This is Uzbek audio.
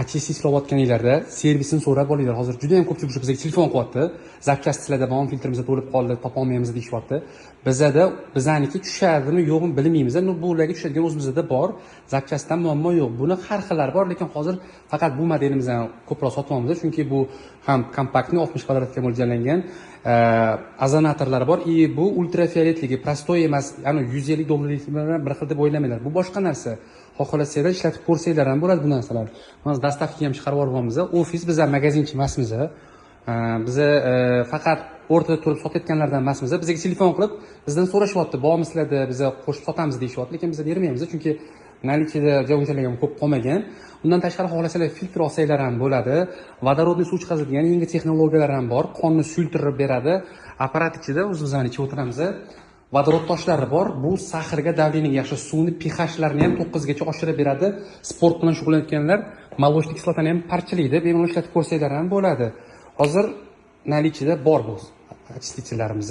очистить qilayotganinglarda servisini so'rab olinglar. Hozir juda ham ko'pchilik bizga telefon qilyapti. Zapchastlarda balon filtrimiz to'lib qoldi, topolmaymiz deyishyapti. Bizaniki tushadimi, yo'qmi bilmaymiz. Bu ularga tushadigan o'zimizda bor. Zapchastdan muammo yo'q. Buni har xillari bor, lekin hozir faqat bu modelimizdan ko'proq sotyapmiz, chunki bu ham kompaktni 60 kvadratga mo'ljallangan. Azonatorlar bor. Bu ultrafioletligi prostoy emas, ya'ni $150 bilan bir xil deb o'ylamanglar. Bu boshqa narsa. Xohlasanglar ishlatib ko'rsanglar ham bo'ladi bu narsalar. Biz dastavkaga ham chiqarib yuboramiz. Ofis biz ham magazinchi emasmiz. Biz faqat o'rtada turib sotayotganlardan emasmiz. Bizga telefon qilib bizdan so'rashyapti, bormi sizlarda biz qo'shib sotamiz deyishyapti, lekin biz bermaymiz chunki nalichida unchalik ham ko'p qolmagan. Undan tashqari xohlasalar filtr olsanglar ham bo'ladi. Vodorodni suv chiqazadigan yangi texnologiyalar ham bor. Qonni suyultirib beradi. Apparat ichida o'zimizdan ichib o'tiramiz. Vodorod toshlari bor. Bu sahrga davleniyaga yaxshi, suvni pH-larini ham 9 gacha oshirib beradi. Sport bilan shug'ullanayotganlar molочный kislotani ham parchalaydi. Bemalol ishlatib ko'rsanglar ham bo'ladi. Hozir nalichida bor bu очистительlarimiz.